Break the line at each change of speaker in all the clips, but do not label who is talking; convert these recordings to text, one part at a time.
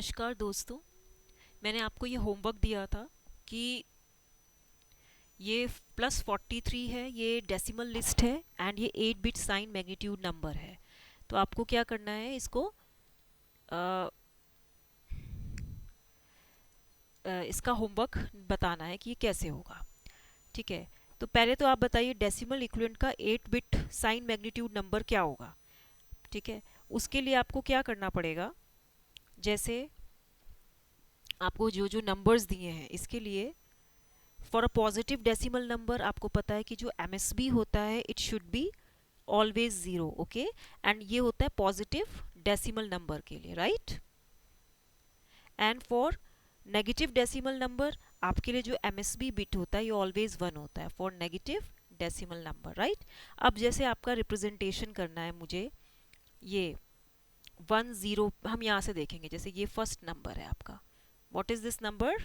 नमस्कार दोस्तों। मैंने आपको ये होमवर्क दिया था कि ये +43 है, ये डेसिमल लिस्ट है एंड ये 8 बिट साइन मैग्नीट्यूड नंबर है। तो आपको क्या करना है, इसको इसका होमवर्क बताना है कि ये कैसे होगा। ठीक है, तो पहले तो आप बताइए डेसिमल इक्विवेलेंट का 8 बिट साइन मैग्नीट्यूड नंबर क्या होगा। ठीक है, उसके लिए आपको क्या करना पड़ेगा, जैसे आपको जो जो नंबर्स दिए हैं इसके लिए for a positive decimal number आपको पता है कि जो एमएसबी होता है it should be always zero. Okay, and ये होता है पॉजिटिव डेसिमल नंबर के लिए, right. And for negative decimal number आपके लिए जो एमएसबी बिट होता है ये ऑलवेज 1 होता है for negative decimal number, right. अब जैसे आपका रिप्रेजेंटेशन करना है मुझे, ये 10 हम यहाँ से देखेंगे। जैसे ये फर्स्ट नंबर है आपका, व्हाट इज दिस नंबर,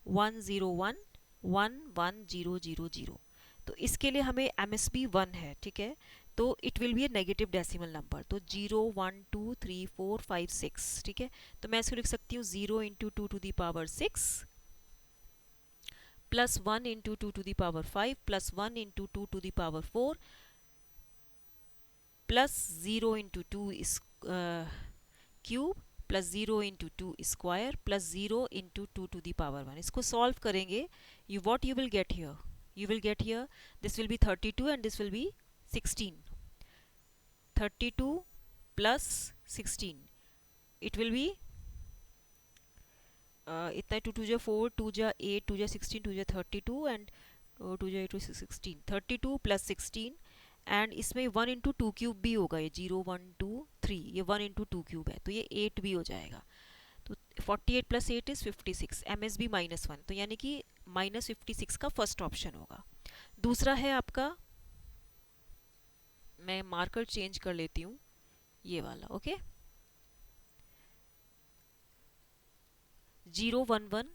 101110000। तो इसके लिए हमें एमएसबी 1 है, ठीक है। तो it will B A negative decimal number, तो 0 1 2 3 4 5 6, ठीक है। तो मैं इसको लिख सकती हूँ 0 × 2 to the power 6 plus 1 × 2 to the power 5 plus 1 × 2 to the power 4 plus 0 × 2 इस cube plus 0 × 2 square plus 0 × 2 to the power 1। इसको सॉल्व करेंगे, you what you will get here, you will get here this will be 32 and this will be 16, 32 plus 16 it will be इतना 2 2 4 2 8 2 16 2 32 and 2 8 16 32 plus 16 and इसमें 1 × 2 cube भी होगा, ये 0 1 2 3, ये 1 × 2 cube है तो ये 8 भी हो जाएगा। तो 48 प्लस 8 इज 56, एमएसबी -1, तो यानी कि -56 का फर्स्ट ऑप्शन होगा। दूसरा है आपका, मैं मार्कर चेंज कर लेती हूँ, ये वाला, ओके। 011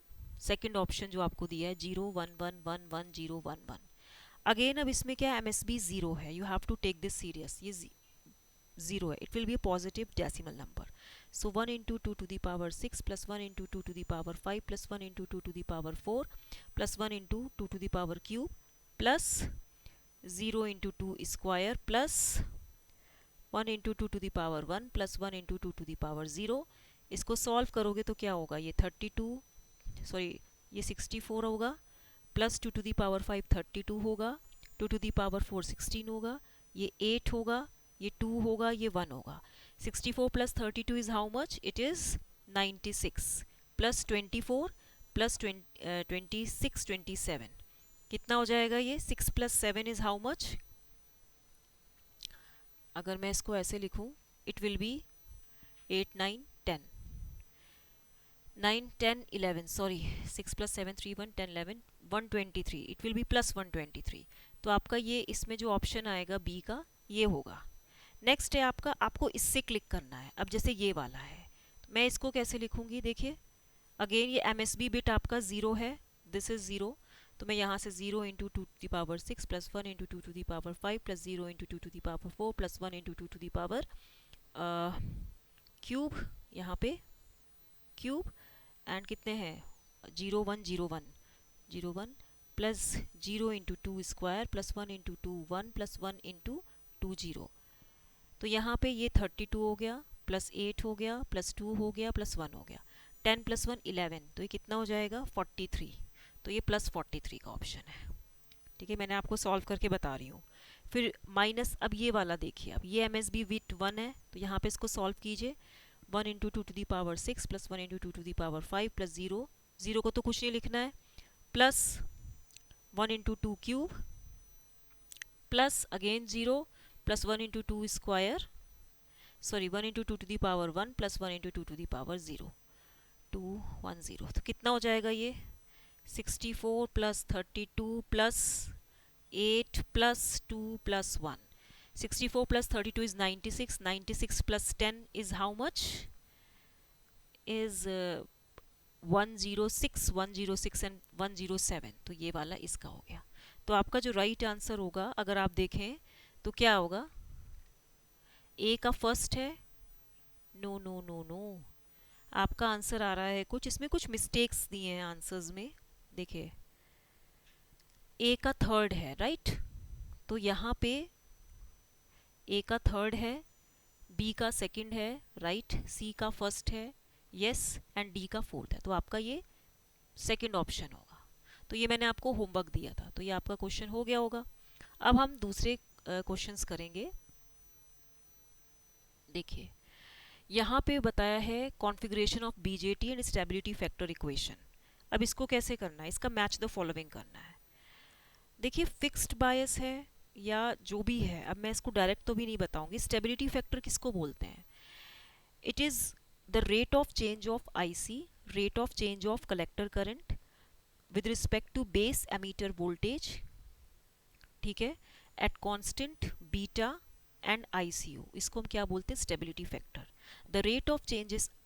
सेकेंड ऑप्शन जो आपको दिया है, 0 1 1 1 1 0 1 1। अगेन अब इसमें क्या, एमएसबी 0 है, you have to take this serious, ये 0 है, it will be a positive decimal number. So 1 × 2 to the power 6 plus 1 × 2 to the power 5 plus 1 × 2 to the power 4 plus 1 × 2 to the power plus 0 × 2 square plus 1 × 2 to the power 1 plus 1 × 2 to the power 0। इसको solve करोगे तो क्या होगा, ये 32, sorry ये 64 होगा, plus 2 to the power 5 32 होगा, 2 to the power 4 16 होगा, ये 8 होगा, ये 2 होगा, ये 1 होगा। 64 plus 32 is how much, it is 96 plus 24 plus 26 27, कितना हो जाएगा ये, 6 प्लस 7 इज हाउ मच। अगर मैं इसको ऐसे लिखूं, it will B 8 9 10, 9 10 11, sorry 6 plus 7 3 1 10 11 123, it will B plus 123। तो आपका ये इसमें जो ऑप्शन आएगा बी का, ये होगा। नेक्स्ट है आपका, आपको इससे क्लिक करना है। अब जैसे ये वाला है, तो मैं इसको कैसे लिखूंगी, देखिए अगेन ये एमएसबी बिट आपका 0 है, दिस इज 0, तो मैं यहाँ से 0 × 2 to the power 6 plus 1 × 2 to the power 5 plus 0 × 2 to the power 4 plus 1 × 2 to the power cube, यहाँ पे क्यूब एंड कितने हैं 0 1 0 1 0 1 प्लस 0 × 2 स्क्वायर प्लस 1 × 2 1 प्लस 1 × 2 0। तो यहाँ पे ये 32 हो गया, प्लस 8 हो गया, प्लस 2 हो गया, प्लस 1 हो गया, 10 प्लस 1 11, तो ये कितना हो जाएगा 43। तो ये प्लस 43 का ऑप्शन है, ठीक है। मैंने आपको सॉल्व करके बता रही हूँ। फिर माइनस, अब ये वाला देखिए, अब ये एमएसबी विथ 1 है, तो यहाँ पे इसको सॉल्व कीजिए। 1 × 2 to the power 6 plus 1 × 2 to the power 5 plus 0, 0 को तो कुछ नहीं लिखना है, plus 1 × 2 cube plus again 0 plus 1 × 2 square, sorry 1 × 2 to the power 1 plus 1 × 2 to the power 0, 210। तो कितना हो जाएगा ये 64 plus 32 plus 8 plus 2 plus 1। 64 plus 32 is 96, 96 plus 10 is how much, is 106, 106 and 107, तो ये वाला इसका हो गया। तो आपका जो राइट आंसर होगा, अगर आप देखें तो क्या होगा, ए का फर्स्ट है, नो नो नो नो, आपका आंसर आ रहा है कुछ, इसमें कुछ मिस्टेक्स दिए हैं आंसर्स में। देखिए ए का थर्ड है, राइट, तो यहाँ पे ए का थर्ड है, बी का सेकंड है, राइट, सी का फर्स्ट है, यस, एंड डी का फोर्थ है, तो आपका ये सेकंड ऑप्शन होगा। तो ये मैंने आपको होमवर्क दिया था, तो ये आपका क्वेश्चन हो गया होगा। अब हम दूसरे क्वेश्चंस करेंगे। देखिए यहाँ पे बताया है configuration of BJT and stability factor equation. अब इसको कैसे करना है, इसका मैच द फॉलोइंग करना है। देखिए फिक्स्ड बायस है या जो भी है, अब मैं इसको डायरेक्ट तो भी नहीं बताऊंगी। स्टेबिलिटी फैक्टर किसको बोलते हैं? It is the rate of change of IC, rate of change of collector current with respect to base emitter voltage, ठीक है, at constant beta and ICO, इसको हम क्या बोलते हैं? Stability factor. The rate of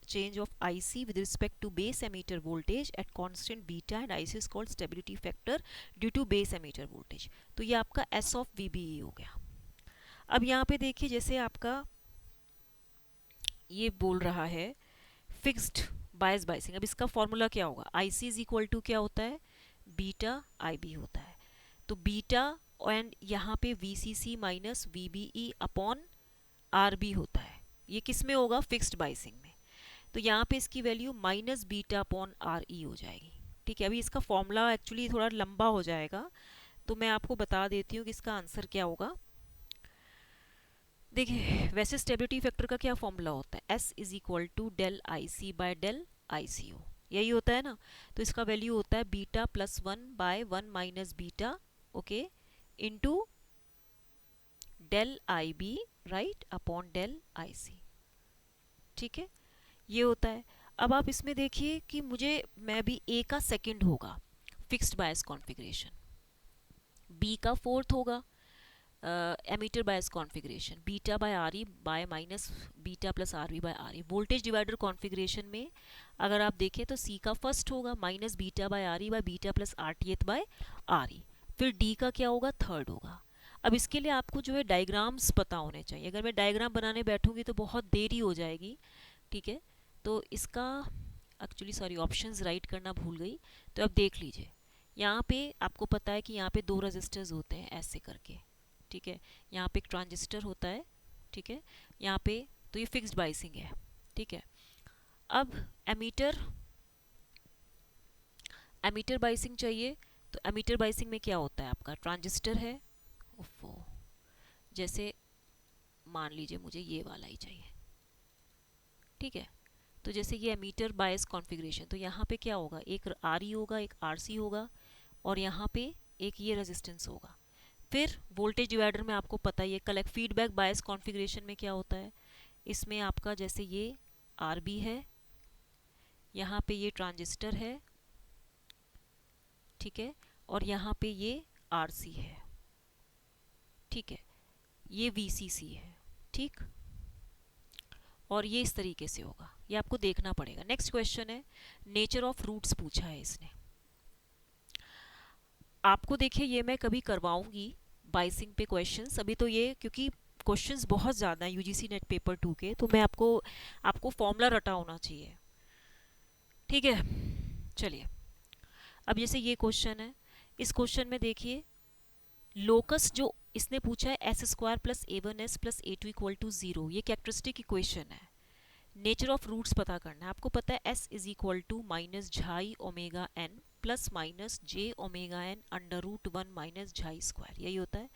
change of IC with respect to base emitter voltage at constant beta and IC is called stability factor due to base emitter voltage। तो ये आपका S of VBE हो गया। अब यहाँ पे देखिए जैसे आपका ये बोल रहा है फिक्स्ड बायस बाइसिंग, अब इसका फॉर्मूला क्या होगा? IC इज इक्वल टू क्या होता है? बीटा IB होता है। तो बीटा एंड यहाँ पे VCC minus VBE upon RB होता है। ये किस में होगा? फिक्स्ड बाइसिंग में। तो यहाँ पे इसकी value minus beta upon RE हो जाएगी, ठीक है। अभी इसका फॉर्मूला एक्चुअली थोड़ा लंबा हो जाएगा, तो मैं आपको बता देती हूँ कि इसका आंसर क्या होगा। देखिए वैसे स्टेबिलिटी फैक्टर का क्या फॉर्मूला होता है? S is equal to del IC by del ICO, यही होता है ना। तो इसका वैल्यू होता है beta plus 1 by 1 minus beta, okay, into del IB, right, upon del IC, ठीक है, ये होता है। अब आप इसमें देखिए कि मैं भी ए का सेकंड होगा फिक्स्ड बायस कॉन्फ़िगरेशन, बी का फोर्थ होगा emitter bias configuration, beta by R E by minus beta plus R B by R E. Voltage divider configuration में अगर आप देखें तो सी का फर्स्ट होगा minus beta by R E by beta plus R T H by R E. फिर D का क्या होगा? थर्ड होगा। अब इसके लिए आपको जो है डायग्राम्स पता होने चाहिए। अगर मैं डायग्राम बनाने बैठूंगी तो बहुत देरी हो जाएगी, ठीक है। तो इसका एक्चुअली सॉरी ऑप्शंस राइट करना भूल गई। तो अब देख लीजिए यहाँ पे आपको पता है कि यहाँ पे दो रजिस्टर्स होते हैं ऐसे करके, ठीक है। यहाँ पे एक ट्रांजिस्टर होता है, ठीक है, यहाँ पे, तो ये फिक्स्ड बाइसिंग है, ठीक है। अब एमीटर बाइसिंग चाहिए, तो एमीटर बाइसिंग में क्या होता है? आपका ट्रांजिस्टर है, ओफो, जैसे मान लीजिए मुझे ये वाला ही चाहिए, ठीक है। तो जैसे ये एमीटर बायस कॉन्फ़िगरेशन, तो यहाँ पे क्या होगा? एक RE होगा, एक RC होगा, और यहाँ पे एक ये रेजिस्टेंस होगा। फिर वोल्टेज डिवाइडर में आपको पता ही है कलेक्ट फीडबैक बायस कॉन्फ़िगरेशन में क्या होता है? इसमें आपका जैसे ये RB है, यहाँ पे ये ट्रांजिस्टर है, ठीक है, और यहाँ पे ये RC है, ठीक है, ये VCC है, ठीक, और ये इस तरीके से होगा। ये आपको देखना पड़ेगा। नेक्स्ट क्वेश्चन है नेचर ऑफ रूट्स पूछा है इसने। आपको देखिए ये मैं कभी करवाऊंगी बाइसिंग पे क्वेश्चंस, अभी तो ये क्योंकि क्वेश्चंस बहुत ज़्यादा हैं यूजीसी नेट पेपर 2 के, तो मैं आपको फॉर्मूला रटा होना चाहिए, ठीक है। चलिए अब जैसे ये क्वेश्चन है, इस क्वेश्चन में देखिए लोकस जो इसने पूछा है S square plus A1s plus A2 equal to 0, ये कैरेक्टरिस्टिक इक्वेशन है। नेचर ऑफ रूट्स पता करना है। आपको पता है S is equal to minus xi omega N plus minus J omega N under root 1 minus xi square, यही होता है।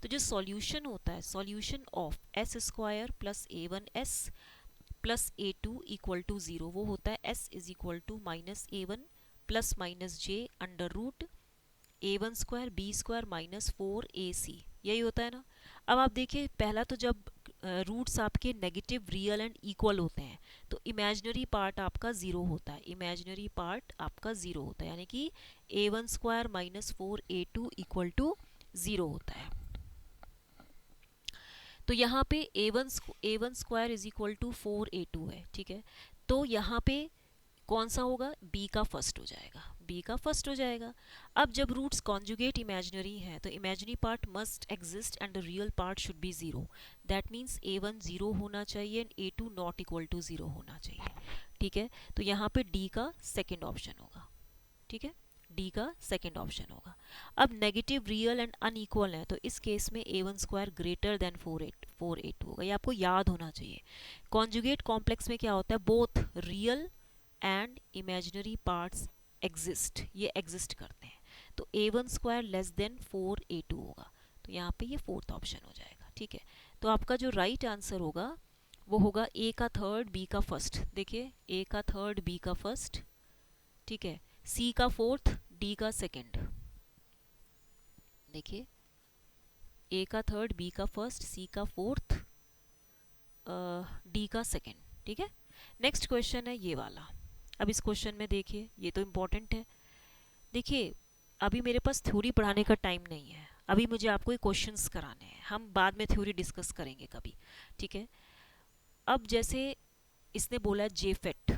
तो जो सॉल्यूशन होता है, solution of S square plus A1s plus A2 equal to 0, वो होता है S is equal to minus A1 plus minus J under root A1 square B square minus 4AC, यही होता है ना। अब आप देखिए पहला तो जब रूट्स आपके नेगेटिव रियल एंड इक्वल होते हैं तो इमेजिनरी पार्ट आपका 0 होता है, इमेजिनरी पार्ट आपका 0 होता है, यानी कि A1 square minus 4A2 equal to 0 होता है। तो यहाँ पे A1 square is equal to 4A2 है, ठीक है। तो यहाँ पे कौन सा होगा? B का फर्स्ट हो जाएगा, B का फर्स्ट हो जाएगा। अब जब रूट्स कॉन्जुगेट इमेजिनरी हैं तो imaginary part must exist and the real part should be 0। That means A1 0 होना चाहिए and A2 not equal to 0 होना चाहिए। ठीक है, तो यहाँ पे डी का सेकेंड ऑप्शन होगा, ठीक है, डी का सेकेंड ऑप्शन होगा। अब नेगेटिव रियल एंड अनइक्वल है, तो इस केस में a1 square greater than 4a2 होगा, ये आपको याद होना चाहिए। कॉन्जुगेट कॉम्प्लेक्स में क्या होता है, both real and imaginary parts exist, ये एग्जिस्ट करते हैं, तो a1 square less than 4a2 होगा, तो यहाँ पे ये फोर्थ ऑप्शन हो जाएगा, ठीक है। तो आपका जो राइट आंसर होगा वो होगा ए का थर्ड बी का फर्स्ट, देखिए ए का थर्ड बी का फर्स्ट, ठीक है, सी का फोर्थ डी का सेकंड, देखिए ए का थर्ड बी का फर्स्ट सी का फोर्थ डी का सेकंड, ठीक है। नेक्स्ट क्वेश्चन है ये वाला। अब इस क्वेश्चन में देखिए, ये तो इम्पोर्टेंट है। देखिए अभी मेरे पास थ्योरी पढ़ाने का टाइम नहीं है, अभी मुझे आपको ये क्वेश्चंस कराने हैं, हम बाद में थ्योरी डिस्कस करेंगे कभी, ठीक है। अब जैसे इसने बोला जेफेट,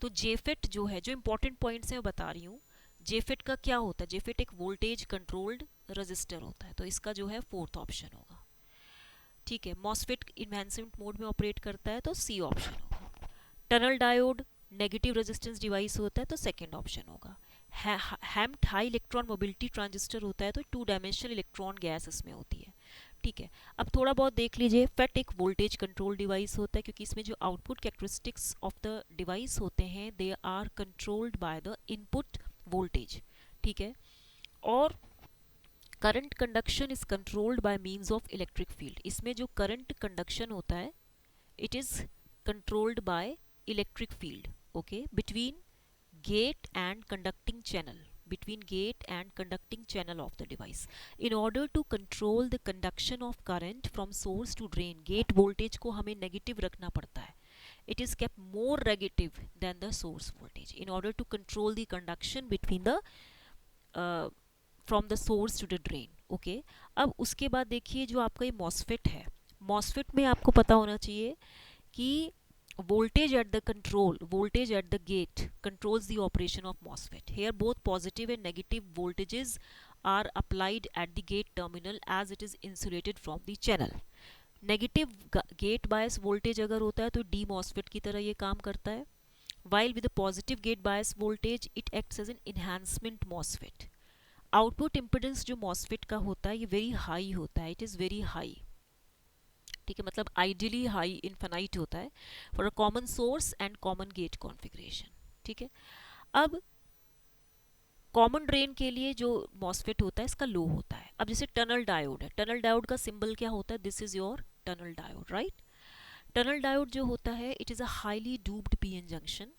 तो जेफेट जो है, जो इंपॉर्टेंट पॉइंट्स हैं मैं बता रही हूँ। जेफेट का क्या होता है, जेफेट एक वोल्टेज कंट्रोल्ड रजिस्टर होता है, तो इसका जो है फोर्थ ऑप्शन होगा, ठीक है। मॉसफेट इन्वेंसेंट मोड में ऑपरेट करता है, तो सी ऑप्शन होगा। Tunnel diode negative resistance device होता है, तो सेकेंड ऑप्शन होगा। हैम्प्ड हाई इलेक्ट्रॉन मोबिलिटी ट्रांजिस्टर होता है, तो 2 डायमेंशनल इलेक्ट्रॉन गैस इसमें होती है, ठीक है। अब थोड़ा बहुत देख लीजिए, फेट एक वोल्टेज कंट्रोल डिवाइस होता है, क्योंकि इसमें जो output characteristics of the device होते हैं they are controlled by the input voltage, ठीक है। और current conduction is controlled by means of electric field, इसमें जो करंट कंडक्शन होता है it is controlled by electric field, okay, between gate and conducting channel, between gate and conducting channel of the device. In order to control the conduction of current from source to drain, gate voltage को हमें negative रखना पड़ता है, it is kept more negative than the source voltage in order to control the conduction between the from the source to the drain, okay। अब उसके बाद देखिए जो आपका ये MOSFET है, MOSFET में आपको पता होना चाहिए कि voltage at the control, voltage at the gate controls the operation of MOSFET. Here both positive and negative voltages are applied at the gate terminal as it is insulated from the channel. Negative gate bias voltage अगर होता है तो D MOSFET की तरह ये काम करता है, while with the positive gate bias voltage it acts as an enhancement MOSFET. Output impedance जो MOSFET का होता है ये very high होता है, it is very high, ठीक है, मतलब आइडियली हाई इन्फिनाइट होता है for a common source and common gate configuration, ठीक है। अब कॉमन ड्रेन के लिए जो मॉसफेट होता है इसका लो होता है। अब जैसे टनल डायोड है, टनल डायोड का सिंबल क्या होता है, this is your tunnel diode, right. Tunnel diode जो होता है it is a highly doped PN junction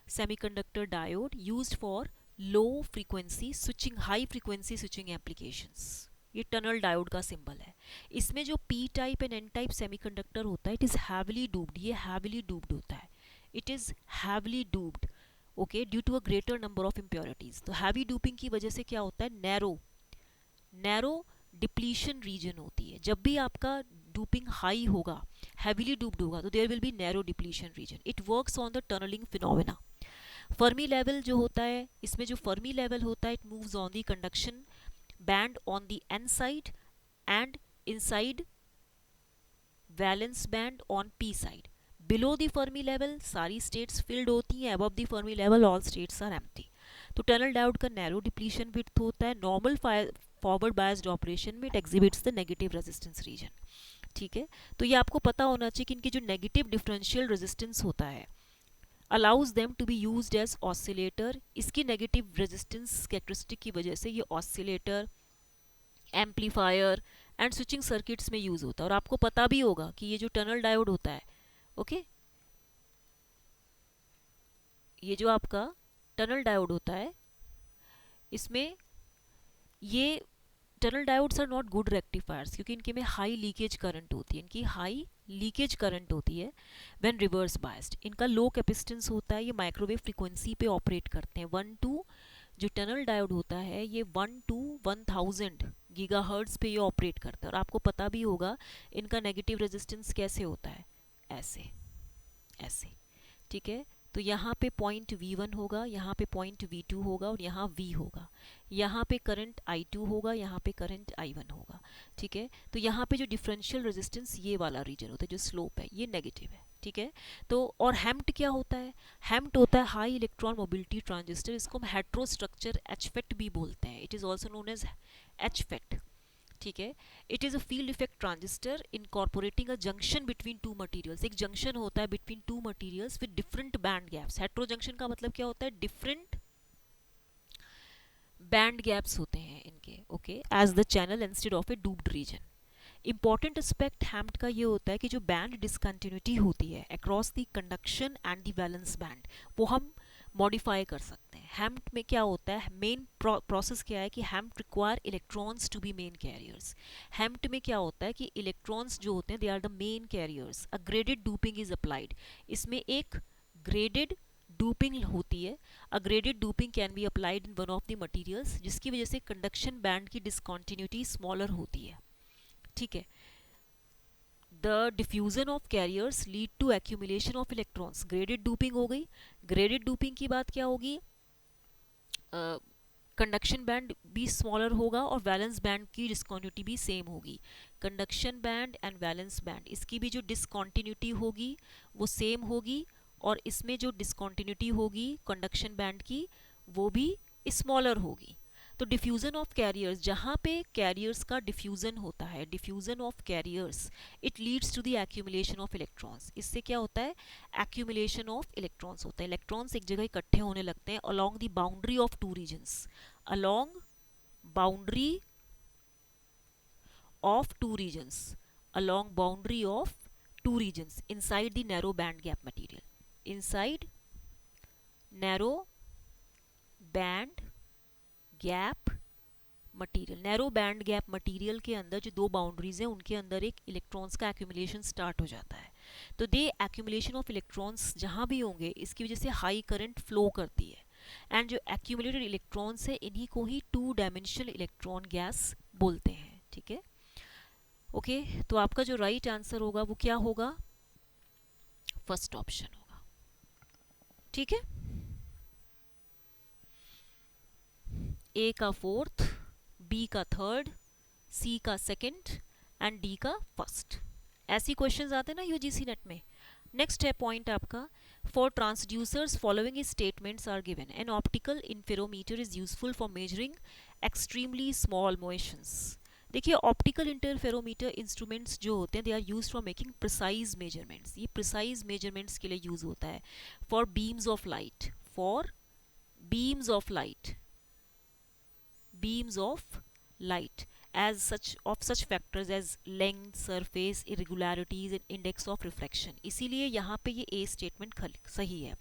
semiconductor diode used for low frequency switching, high frequency switching applications, ये tunnel diode का symbol है। इसमें जो P type and N type semiconductor होता है इट इज़ हैविली डूप्ड, ये heavily doped होता है, it is heavily doped, okay, due to a greater number of impurities. तो हैवी डूपिंग की वजह से क्या होता है, नैरो डिप्लीशन रीजन होती है, जब भी आपका डूपिंग हाई होगा, हैविली डूप्ड होगा, तो there will be narrow depletion region, it works on the tunneling phenomena. Fermi level जो होता है, इसमें जो फर्मी लेवल होता है it moves on the conduction band on the n side and inside valence band on p side. Below the Fermi level सारी states filled होती हैं, above the Fermi level all states are empty. तो tunnel diode का narrow depletion width होता है, normal forward biased operation में it exhibits the negative resistance region, ठीक है। तो ये आपको पता होना चाहिए कि इनकी जो नेगेटिव डिफरेंशियल रेजिस्टेंस होता है allows them to be used as oscillator, इसकी नेगेटिव रेजिस्टेंस कैरेक्टरिस्टिक की वजह से ये oscillator, amplifier and switching circuits में यूज होता है। और आपको पता भी होगा कि ये जो टनल डायोड होता है, ओके, ये जो आपका टनल डायोड होता है इसमें ये tunnel diodes are not good rectifiers, क्योंकि इनके में हाई लीकेज करंट होती है, इनकी हाई लीकेज करंट होती है व्हेन रिवर्स बायस्ड। इनका लो कैपेसिटेंस होता है, ये माइक्रोवेव फ्रीक्वेंसी पे ऑपरेट करते हैं, 1 टू, जो टनल डायोड होता है ये 1 to 1000 गीगाहर्ट्ज पे ये ऑपरेट करता है। और आपको पता भी होगा इनका नेगेटिव रेजिस्टेंस कैसे होता है, ऐसे ऐसे, ठीक है। तो यहाँ पे पॉइंट V1 होगा, यहाँ पे पॉइंट V2 होगा और यहाँ V होगा, यहाँ पे करंट I2 होगा, यहाँ पे करंट I1 होगा, ठीक है। तो यहाँ पे जो डिफरेंशियल रेजिस्टेंस ये वाला रीजन होता है जो स्लोप है ये नेगेटिव है, ठीक है। तो और हैम्ट क्या होता है? हैम्ट होता है हाई इलेक्ट्रॉन मोबिलिटी ट्रांजिस्टर, इसको हम हेट्रो स्ट्रक्चर एचफेट भी बोलते हैं, it is also known as HFET, ठीक है। It is a field effect transistor incorporating a junction between two materials, एक जंक्शन होता है between two materials with different band gaps. Heterojunction का मतलब क्या होता है? डिफरेंट बैंड गैप्स होते हैं इनके, okay, as the channel instead of a doped region. Important aspect HEMT का ये होता है कि जो बैंड डिसकंटिन्यूटी होती है across the conduction and the valence band, वो हम मॉडिफाई कर सकते हैं। हैम्ट में क्या होता है, मेन प्रोसेस क्या है कि HEMT require electrons to be main carriers. HEMT में क्या होता है कि इलेक्ट्रॉन्स जो होते हैं they are the main carriers, a graded doping is applied, इसमें एक ग्रेडेड डूपिंग होती है। A graded doping can be applied in one of the materials, जिसकी वजह से कंडक्शन बैंड की डिसकंटिन्यूटी स्मॉलर होती है, ठीक है। The diffusion of carriers lead to accumulation of electrons, graded drooping हो गई। ग्रेडेड डूपिंग की बात क्या होगी, कंडक्शन बैंड भी स्मॉलर होगा और वैलेंस बैंड की डिस्कॉन्टिन्यूटी भी सेम होगी। Conduction band and valence band, इसकी भी जो डिस्कॉन्टिन्यूटी होगी वो सेम होगी, और इसमें जो डिस्कॉन्टिन्यूटी होगी कंडक्शन बैंड की वो भी स्मॉलर होगी। तो डिफ्यूजन ऑफ कैरियर्स, जहाँ पे कैरियर्स का डिफ्यूजन होता है, diffusion of carriers, it leads to the accumulation of electrons, इससे क्या होता है? एक्यूमुलेशन ऑफ इलेक्ट्रॉन्स होता है, इलेक्ट्रॉन्स एक जगह इकट्ठे होने लगते हैं along the boundary of two reasons, along boundary of two regions, along boundary of two regions inside the narrow band gap material, inside narrow band gap material. Narrow band gap material के अंदर जो दो boundaries हैं उनके अंदर एक electrons का accumulation start हो जाता है। तो दे एक्यूमुलेशन ऑफ इलेक्ट्रॉन्स जहाँ भी होंगे इसकी वजह से हाई करंट फ्लो करती है, एंड जो एक्यूमुलेटेड इलेक्ट्रॉन्स है इन्हीं को ही टू डायमेंशनल इलेक्ट्रॉन गैस बोलते हैं, ठीक है। ओके, तो आपका जो राइट आंसर होगा वो क्या होगा? फर्स्ट ऑप्शन होगा, ठीक है। ए का फोर्थ, बी का थर्ड, सी का सेकंड एंड डी का फर्स्ट, ऐसी क्वेश्चंस आते हैं ना यूजीसी नेट में। नेक्स्ट है पॉइंट आपका, for transducers following statements are given, an optical interferometer is useful for measuring extremely small motions. देखिए ऑप्टिकल इंटरफेरोमीटर इंस्ट्रूमेंट्स जो होते हैं they are use for making precise measurements, ये प्रिसाइज मेजरमेंट्स के लिए यूज होता है। For beams of light, for beams of light, beams of light as such of such factors as length, surface, irregularities and index of refraction, इसीलिए यहाँ पे ये A statement सही है।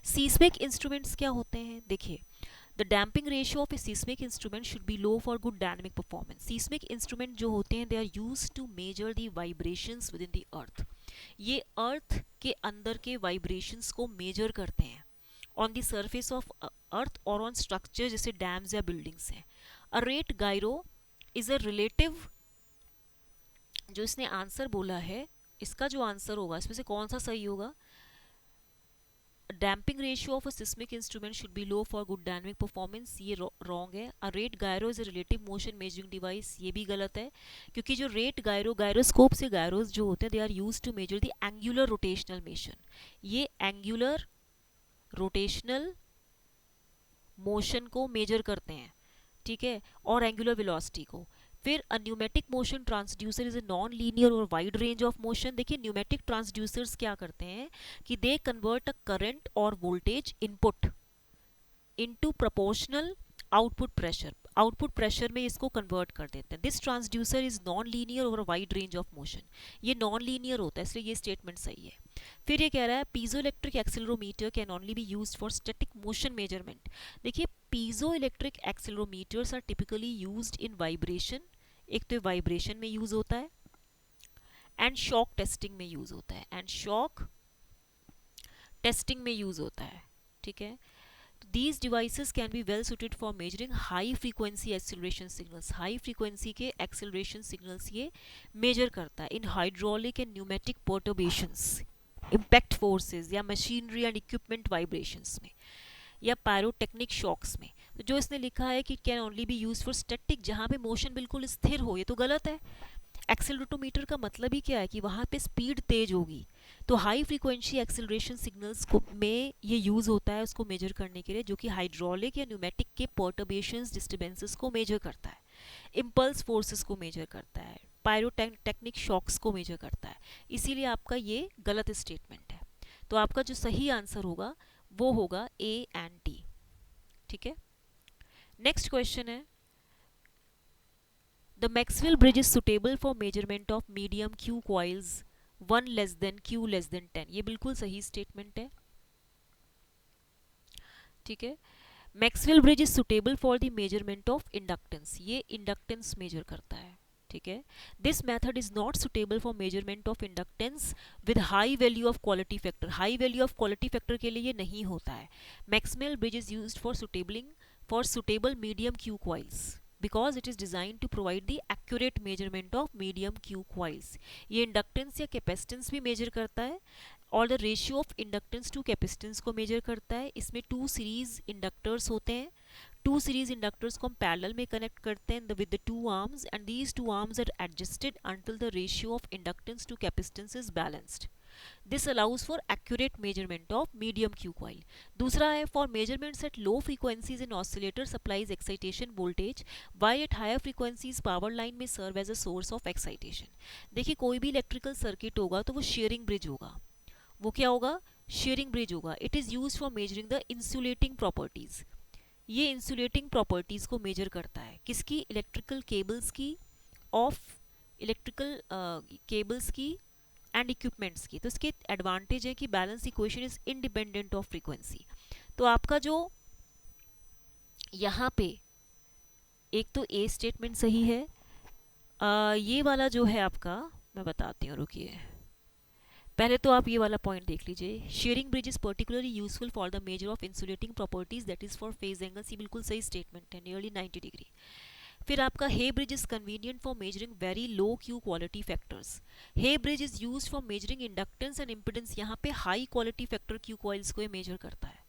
सीस्मिक इंस्ट्रूमेंट्स क्या होते हैं? देखिए the damping ratio of a seismic instrument should be low for good dynamic performance. Seismic instrument जो होते हैं they are use to measure the vibrations within the earth, ये अर्थ के अंदर के वाइब्रेशंस को मेजर करते हैं on the surface of earth और ऑन स्ट्रक्चर जैसे डैम्स या बिल्डिंग्स हैं। अ rate gyro is a relative, जो इसने आंसर बोला है इसका जो आंसर होगा इसमें से कौन सा सही होगा? Damping ratio of a seismic instrument should be low for good dynamic performance, ये रॉन्ग है। A rate gyro is a relative motion measuring device, ये भी गलत है, क्योंकि जो रेट गायरो, गायरोस्कोप से गायरोस जो होते हैं they are use to measure the angular rotational motion, ये एंगुलर रोटेशनल मोशन को मेजर करते हैं, ठीक है, और एंगुलर वेलोसिटी को। फिर a pneumatic motion transducer is a non linear और वाइड रेंज ऑफ मोशन। देखिए न्यूमेटिक ट्रांसड्यूसर्स क्या करते हैं कि दे कन्वर्ट अ करंट और voltage input into proportional output pressure, output pressure में इसको कन्वर्ट कर देते हैं। This transducer is non linear और वाइड रेंज ऑफ मोशन, ये नॉन लीनियर होता है इसलिए ये स्टेटमेंट सही है। फिर ये कह रहा है piezoelectric accelerometer can only be used for static motion measurement. देखिए piezoelectric accelerometers are typically used in vibration, एक तो वाइब्रेशन में यूज होता है, एंड शॉक टेस्टिंग में यूज होता है, एंड शॉक टेस्टिंग में यूज होता है, ठीक है। These devices can be well suited for measuring high frequency acceleration signals, high frequency के acceleration signals ये measure करता है in hydraulic and pneumatic perturbations, impact forces या machinery and equipment vibrations में, या pyrotechnic shocks में। तो जो इसने लिखा है कि can only be used for static, जहाँ पे motion बिल्कुल स्थिर हो, ये तो गलत है। एक्सेलरोमीटर का मतलब ही क्या है कि वहाँ पे स्पीड तेज होगी, तो हाई फ्रीक्वेंसी एक्सेलरेशन सिग्नल्स को में ये यूज़ होता है उसको मेजर करने के लिए, जो कि हाइड्रोलिक या न्यूमेटिक के पर्टर्बेशंस डिस्टर्बेंसेस को मेजर करता है, इम्पल्स फोर्सेस को मेजर करता है, पायरोटेक्निक शॉक्स को मेजर करता है। इसीलिए आपका ये गलत स्टेटमेंट है। तो आपका जो सही आंसर होगा वो होगा ए एंड डी। ठीक है, नेक्स्ट क्वेश्चन है, the Maxwell bridge is suitable for measurement of medium Q coils 1 less than Q less than 10। ये बिल्कुल सही स्टेटमेंट है। ठीक है, Maxwell bridge is suitable for the measurement of inductance, ये इंडक्टेंस मेजर करता है। ठीक है, this method is not suitable for measurement of inductance with high value of quality factor, high value of quality factor के लिए ये नहीं होता है। Maxwell bridge is used for suitable medium Q coils because it is designed to provide the accurate measurement of medium Q coils। ये inductance या capacitance भी measure करता है और the ratio of inductance to capacitance को measure करता है। इसमें 2 सीरीज इंडक्टर्स होते हैं, 2 सीरीज इंडक्टर्स को हम पैरेलल में कनेक्ट करते हैं with the 2 arms and these 2 arms are adjusted until the ratio of inductance to capacitance is balanced। This allows for accurate measurement of medium Q coil। दूसरा है, for measurements at low frequencies an oscillator supplies excitation voltage while at higher frequencies power line may serve as a source of excitation। देखिए कोई भी electrical circuit होगा तो वो Schering bridge होगा, वो क्या होगा, शेयरिंग ब्रिज होगा। It is use for measuring the insulating properties, ये इंसुलेटिंग प्रॉपर्टीज को मेजर करता है, किसकी, इलेक्ट्रिकल केबल्स की, ऑफ इलेक्ट्रिकल केबल्स की एंड इक्विपमेंट्स की। तो इसके एडवांटेज है कि balance equation is independent of frequency. तो आपका जो यहाँ पे एक तो ए स्टेटमेंट सही है, ये वाला जो है आपका मैं बताती हूँ, रुकिए पहले तो आप ये वाला पॉइंट देख लीजिए, sharing bridge is particularly useful for the measure of insulating properties that is for phase angles, ये बिल्कुल सही स्टेटमेंट है, नियरली 90 डिग्री। फिर आपका Hay bridge is convenient for measuring very low Q quality factors, Hay bridge is use for measuring inductance and impedance, यहाँ पे high quality factor Q coils को ये मेजर करता है।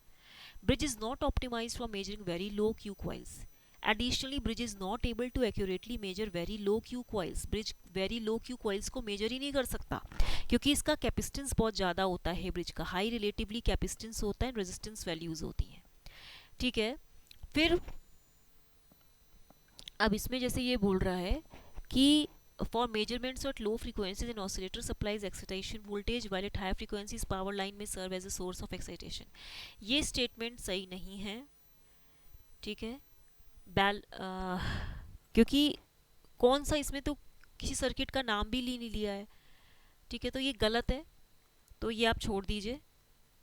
Bridge is not optimize for measuring very low Q coils, additionally bridge is not able to accurately measure very low Q coils, bridge very low Q coils को measure ही नहीं कर सकता क्योंकि इसका कैपेसिटेंस बहुत ज़्यादा होता है, ब्रिज का हाई रिलेटिवली कैपेसिटेंस होता है, रेजिस्टेंस वैल्यूज होती हैं। ठीक है, फिर अब इसमें जैसे ये बोल रहा है कि for measurements at low frequencies an oscillator supplies excitation voltage while at high frequencies power line में serve as a source of excitation, ये स्टेटमेंट सही नहीं है। ठीक है, क्योंकि कौन सा, इसमें तो किसी सर्किट का नाम भी नहीं लिया है। ठीक है, तो ये गलत है, तो ये आप छोड़ दीजिए।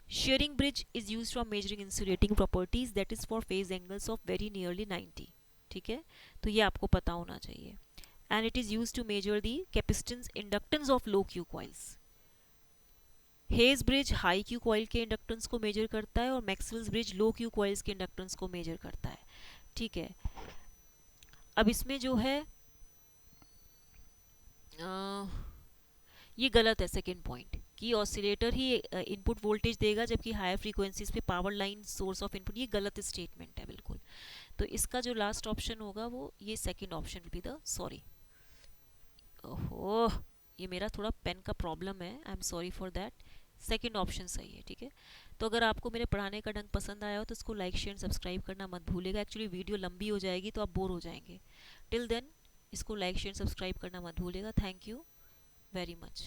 Schering bridge is use for measuring insulating properties that is for phase angles of very nearly 90। ठीक है, तो ये आपको पता होना चाहिए। And it is use to measure the capacitance inductance of low Q coils. Hay's bridge high Q coil के inductance को मेजर करता है और Maxwell's bridge low Q coils के इंडक्टेंस को मेजर करता है। ठीक है, अब इसमें जो है ये गलत है सेकेंड पॉइंट कि ऑसिलेटर ही इनपुट वोल्टेज देगा जबकि हायर फ्रीक्वेंसीज पे power line source of input, ये गलत स्टेटमेंट है बिल्कुल। तो इसका जो लास्ट ऑप्शन होगा वो ये second option will be the, sorry ओहो ये मेरा थोड़ा पेन का प्रॉब्लम है, I am sorry for that, second option सही है। ठीक है, तो अगर आपको मेरे पढ़ाने का ढंग पसंद आया हो तो इसको लाइक शेयर सब्सक्राइब करना मत भूलिएगा। एक्चुअली वीडियो लंबी हो जाएगी तो आप बोर हो जाएंगे। टिल देन इसको लाइक शेयर सब्सक्राइब करना मत भूलिएगा। Thank you very much।